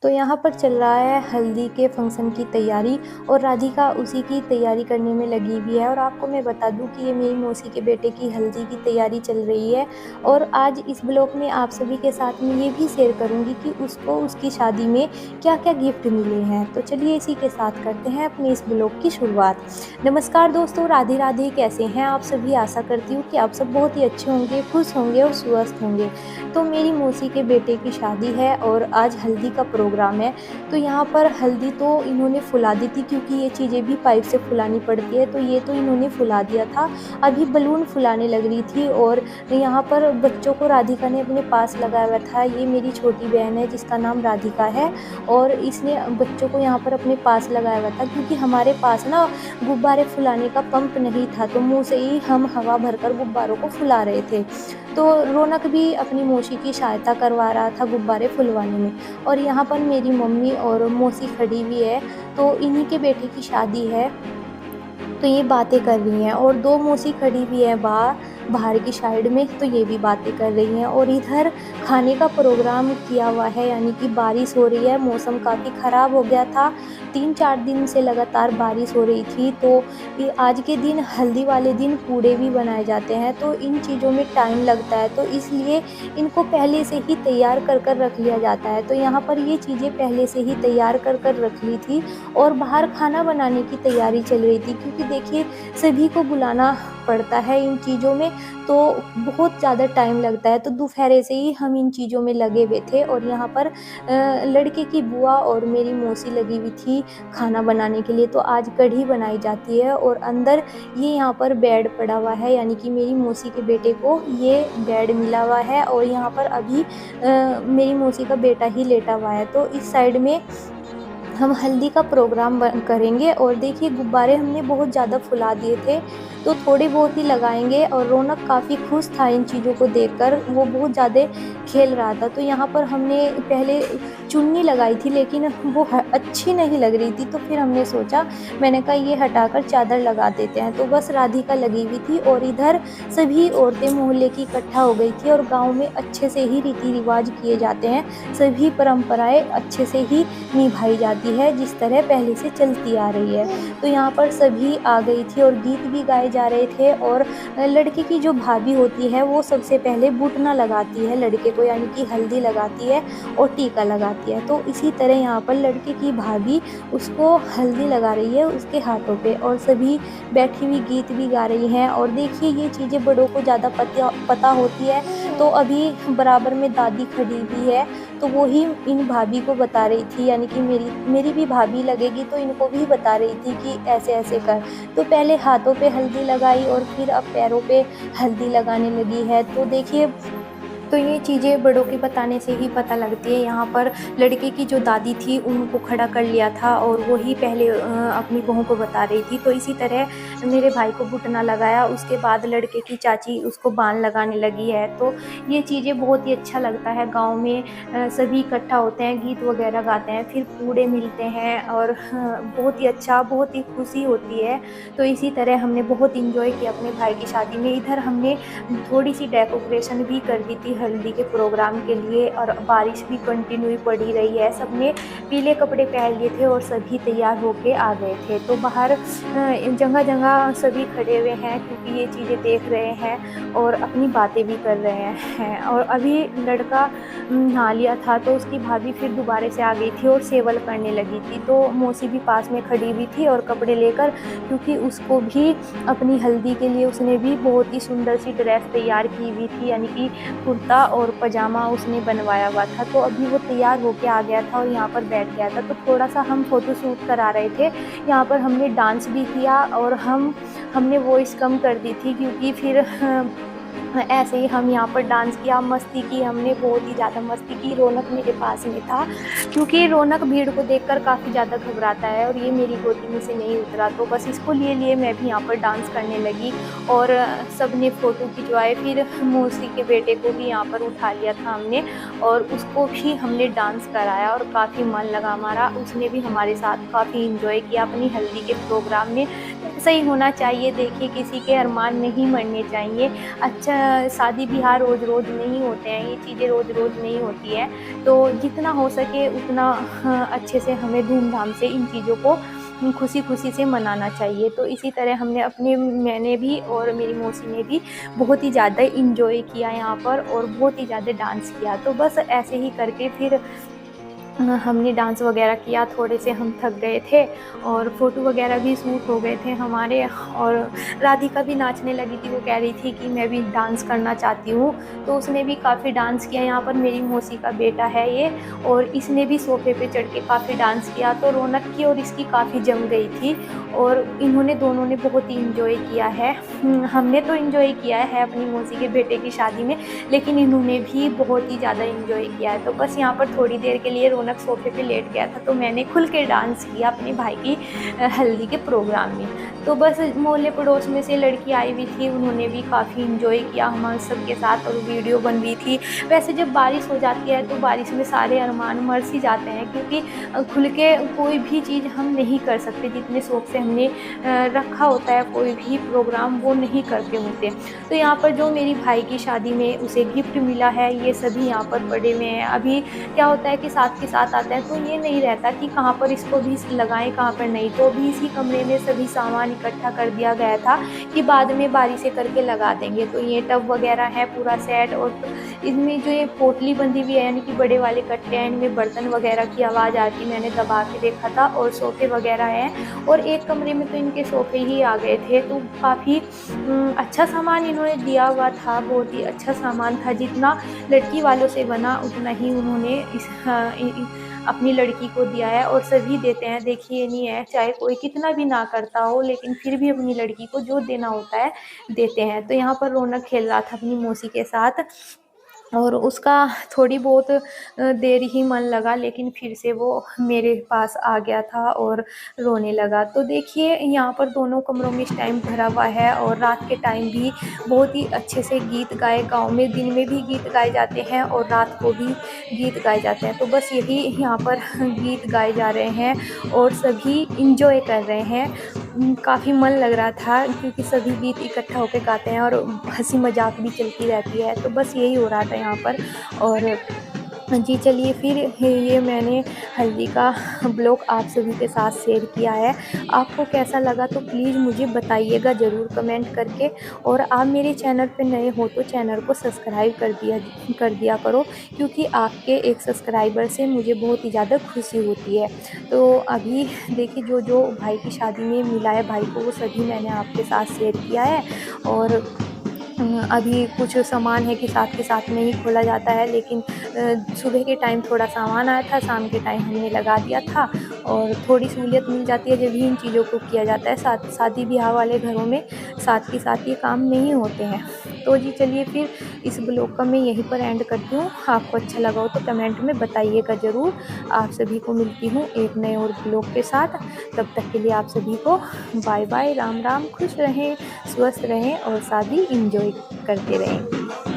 तो यहाँ पर चल रहा है हल्दी के फंक्शन की तैयारी और राधिका उसी की तैयारी करने में लगी हुई है। और आपको मैं बता दूँ कि ये मेरी मौसी के बेटे की हल्दी की तैयारी चल रही है। और आज इस ब्लॉग में आप सभी के साथ में ये भी शेयर करूँगी कि उसको उसकी शादी में क्या-क्या गिफ्ट मिले हैं। तो चलिए इसी के साथ करते हैं अपने इस ब्लॉग की शुरुआत। नमस्कार दोस्तों, राधे राधे। कैसे हैं आप सभी? आशा करती हूँ कि आप सब बहुत ही अच्छे होंगे, खुश होंगे और स्वस्थ होंगे। तो मेरी मौसी के बेटे की शादी है और आज हल्दी का प्रोग्राम है। तो यहाँ पर हल्दी तो इन्होंने फुला दी थी, क्योंकि ये चीज़ें भी पाइप से फुलानी पड़ती है। तो ये तो इन्होंने फुला दिया था। अभी बलून फुलाने लग रही थी और यहाँ पर बच्चों को राधिका ने अपने पास लगाया हुआ था। ये मेरी छोटी बहन है जिसका नाम राधिका है और इसने बच्चों को यहाँ पर अपने पास लगाया हुआ था, क्योंकि हमारे पास ना गुब्बारे फुलाने का पंप नहीं था। तो मुँह से ही हम हवा भरकर गुब्बारों को फुला रहे थे। तो रौनक भी अपनी मौसी की सहायता करवा रहा था गुब्बारे फुलवाने में। और यहाँ पर मेरी मम्मी और मौसी खड़ी हुई है। तो इन्हीं के बेटे की शादी है। तो ये बातें कर रही हैं और दो मौसी खड़ी हुई है बाहर की साइड में। तो ये भी बातें कर रही हैं और इधर खाने का प्रोग्राम किया हुआ है, यानी कि बारिश हो रही है। मौसम काफ़ी ख़राब हो गया था, 3-4 दिन से लगातार बारिश हो रही थी। तो ये आज के दिन, हल्दी वाले दिन, पूड़े भी बनाए जाते हैं। तो इन चीज़ों में टाइम लगता है, तो इसलिए इनको पहले से ही तैयार कर रख लिया जाता है। तो यहाँ पर ये चीज़ें पहले से ही तैयार कर रख ली थी और बाहर खाना बनाने की तैयारी चल रही थी, क्योंकि देखिए सभी को बुलाना पड़ता है इन चीज़ों में, तो बहुत ज़्यादा टाइम लगता है। तो दोपहर से ही हम इन चीज़ों में लगे हुए थे और यहाँ पर लड़के की बुआ और मेरी मौसी लगी हुई थी खाना बनाने के लिए। तो आज कढ़ी बनाई जाती है और अंदर ये यहाँ पर बेड पड़ा हुआ है, यानी कि मेरी मौसी के बेटे को ये बेड मिला हुआ है और यहाँ पर अभी मेरी मौसी का बेटा ही लेटा हुआ है। तो इस साइड में हम हल्दी का प्रोग्राम करेंगे। और देखिए गुब्बारे हमने बहुत ज़्यादा फुला दिए थे, तो थोड़े बहुत ही लगाएंगे। और रौनक काफ़ी खुश था इन चीज़ों को देखकर, वो बहुत ज़्यादा खेल रहा था। तो यहाँ पर हमने पहले चुन्नी लगाई थी, लेकिन वो अच्छी नहीं लग रही थी। तो फिर हमने सोचा, मैंने कहा ये हटाकर चादर लगा देते हैं। तो बस राधिका लगी हुई थी और इधर सभी औरतें मोहल्ले की इकट्ठा हो गई थी। और गाँव में अच्छे से ही रीति रिवाज किए जाते हैं, सभी परंपराएं अच्छे से ही निभाई जाती है, जिस तरह पहले से चलती आ रही है। तो यहाँ पर सभी आ गई थी और गीत भी गाए जा रहे थे। और लड़के की जो भाभी होती है वो सबसे पहले बुटना लगाती है लड़के को, यानी कि हल्दी लगाती है और टीका लगाती है। तो इसी तरह यहाँ पर लड़के की भाभी उसको हल्दी लगा रही है उसके हाथों पे और सभी बैठी हुई गीत भी गा रही हैं। और देखिए ये चीज़ें बड़ों को ज़्यादा पता होती है। तो अभी बराबर में दादी खड़ी हुई है, तो वो ही इन भाभी को बता रही थी, यानी कि मेरी भी भाभी लगेगी, तो इनको भी बता रही थी कि ऐसे ऐसे कर। तो पहले हाथों पे हल्दी लगाई और फिर अब पैरों पे हल्दी लगाने लगी है। तो देखिए, तो ये चीज़ें बड़ों के बताने से ही पता लगती है। यहाँ पर लड़के की जो दादी थी उनको खड़ा कर लिया था और वो ही पहले अपनी बहू को बता रही थी। तो इसी तरह मेरे भाई को घुटना लगाया, उसके बाद लड़के की चाची उसको बाण लगाने लगी है। तो ये चीज़ें बहुत ही अच्छा लगता है। गांव में सभी इकट्ठा होते हैं, गीत वगैरह गाते हैं, फिर पूड़े मिलते हैं और बहुत ही अच्छा, बहुत ही खुशी होती है। तो इसी तरह हमने बहुत इंजॉय किया अपने भाई की शादी में। इधर हमने थोड़ी सी डेकोरेशन भी कर दी थी हल्दी के प्रोग्राम के लिए और बारिश भी कंटिन्यू पड़ी रही है। सबने पीले कपड़े पहन लिए थे और सभी तैयार होके आ गए थे। तो बाहर जगह जगह सभी खड़े हुए हैं, क्योंकि ये चीज़ें देख रहे हैं और अपनी बातें भी कर रहे हैं। और अभी लड़का नहा लिया था, तो उसकी भाभी फिर दोबारा से आ गई थी और सेवल करने लगी थी। तो मौसी भी पास में खड़ी हुई थी और कपड़े लेकर, क्योंकि उसको भी अपनी हल्दी के लिए उसने भी बहुत ही सुंदर सी ड्रेस तैयार की हुई थी, यानी कि कुर्ता और पजामा उसने बनवाया हुआ था। तो अभी वो तैयार होके आ गया था और यहाँ पर बैठ गया था। तो थोड़ा सा हम फ़ोटो शूट करा रहे थे। यहाँ पर हमने डांस भी किया और हमने वॉइस कम कर दी थी, क्योंकि फिर ऐसे ही हम यहाँ पर डांस किया, मस्ती की, हमने बहुत ही ज़्यादा मस्ती की। रौनक मेरे पास में था, क्योंकि रौनक भीड़ को देखकर काफ़ी ज़्यादा घबराता है और ये मेरी गोदी में से नहीं उतरा। तो बस इसको लिए मैं भी यहाँ पर डांस करने लगी और सब ने फ़ोटो खिंचवाए। फिर मौसी के बेटे को भी यहाँ पर उठा लिया था हमने और उसको भी हमने डांस कराया और काफ़ी मन लगा हमारा। उसने भी हमारे साथ काफ़ी इंजॉय किया अपनी हल्दी के प्रोग्राम में। तो सही होना चाहिए। देखिए किसी के अरमान नहीं मरने चाहिए। अच्छा, शादी ब्याह रोज़-रोज़ नहीं होते हैं, ये चीज़ें रोज़-रोज़ नहीं होती है। तो जितना हो सके उतना अच्छे से हमें धूम-धाम से इन चीज़ों को खुशी-खुशी से मनाना चाहिए। तो इसी तरह मैंने भी और मेरी मौसी ने भी बहुत ही ज़्यादा एन्जॉय किया यहाँ पर और बहुत ही ज़्यादा डांस किया। तो बस ऐसे ही करके फिर हमने डांस वगैरह किया, थोड़े से हम थक गए थे और फ़ोटो वगैरह भी शूट हो गए थे हमारे। और राधिका भी नाचने लगी थी, वो कह रही थी कि मैं भी डांस करना चाहती हूँ, तो उसने भी काफ़ी डांस किया। यहाँ पर मेरी मौसी का बेटा है ये, और इसने भी सोफ़े पे चढ़ के काफ़ी डांस किया, तो रौनक की और इसकी काफ़ी जम गई थी और इन्होंने दोनों ने बहुत ही एंजॉय किया है। हमने तो एंजॉय किया है अपनी मौसी के बेटे की शादी में, लेकिन इन्होंने भी बहुत ही ज़्यादा एंजॉय किया है। तो बस यहाँ पर थोड़ी देर के लिए रौनक सोफ़े पे लेट गया था, तो मैंने खुल के डांस किया अपने भाई की हल्दी के प्रोग्राम में। तो बस मोहल्ले पड़ोस में से लड़की आई हुई थी, उन्होंने भी काफ़ी एंजॉय किया हमारे सबके साथ और वीडियो बन रही थी। वैसे जब बारिश हो जाती है तो बारिश में सारे अरमान मर सी जाते हैं, क्योंकि खुल के कोई भी चीज़ हम नहीं कर सकते, जितने शौक से हमने रखा होता है कोई भी प्रोग्राम वो नहीं करते होते। तो यहाँ पर जो मेरी भाई की शादी में उसे गिफ्ट मिला है, ये सभी यहाँ पर पड़े हुए हैं। अभी क्या होता है कि साथ के साथ आता है तो ये नहीं रहता कि कहाँ पर इसको भी लगाएं, कहाँ पर नहीं। तो अभी इसी कमरे में सभी सामान इकट्ठा कर दिया गया था कि बाद में बारी से करके लगा देंगे। तो ये टब वगैरह है पूरा सेट, और इसमें जो ये पोटली बंधी हुई है यानी कि बड़े वाले कट्टे हैं, इनमें बर्तन वगैरह की आवाज़ आती, मैंने दबा के देखा था। और सोफ़े वगैरह हैं, और एक कमरे में तो इनके सोफ़े ही आ गए थे। तो काफ़ी अच्छा सामान इन्होंने दिया हुआ था, बहुत ही अच्छा सामान था। जितना लड़की वालों से बना उतना ही उन्होंने अपनी लड़की को दिया है, और सभी देते हैं। देखिए नहीं है, चाहे कोई कितना भी ना करता हो, लेकिन फिर भी अपनी लड़की को जो देना होता है देते हैं। तो यहाँ पर रौनक खेल रहा था अपनी मौसी के साथ, और उसका थोड़ी बहुत देर ही मन लगा, लेकिन फिर से वो मेरे पास आ गया था और रोने लगा। तो देखिए यहाँ पर दोनों कमरों में इस टाइम भरा हुआ है, और रात के टाइम भी बहुत ही अच्छे से गीत गाए। गाँव में दिन में भी गीत गाए जाते हैं और रात को भी गीत गाए जाते हैं। तो बस यही यहाँ पर गीत गाए जा रहे हैं और सभी इंजॉय कर रहे हैं। काफ़ी मन लग रहा था, क्योंकि सभी गीत इकट्ठा होकर गाते हैं और हंसी मजाक भी चलती रहती है। तो बस यही हो रहा था यहाँ पर। और जी चलिए, फिर ये मैंने हल्दी का ब्लॉग आप सभी के साथ शेयर किया है। आपको कैसा लगा तो प्लीज़ मुझे बताइएगा ज़रूर कमेंट करके। और आप मेरे चैनल पे नए हो तो चैनल को सब्सक्राइब कर दिया करो, क्योंकि आपके एक सब्सक्राइबर से मुझे बहुत ही ज़्यादा खुशी होती है। तो अभी देखिए जो भाई की शादी में मिला है भाई को, वो सभी मैंने आपके साथ शेयर किया है। और अभी कुछ सामान है कि साथ के साथ में ही खोला जाता है, लेकिन सुबह के टाइम थोड़ा सामान आया था, शाम के टाइम हमने लगा दिया था। और थोड़ी सहूलियत मिल जाती है जब भी इन चीज़ों को किया जाता है। शादी ब्याह वाले घरों में साथ के साथ ये काम नहीं होते हैं। तो जी चलिए, फिर इस ब्लॉग का मैं यहीं पर एंड करती हूँ। आपको अच्छा लगा हो तो कमेंट में बताइएगा ज़रूर। आप सभी को मिलती हूँ एक नए और ब्लॉग के साथ। तब तक के लिए आप सभी को बाय बाय, राम राम, खुश रहें, स्वस्थ रहें और शादी इंजॉय करते रहें।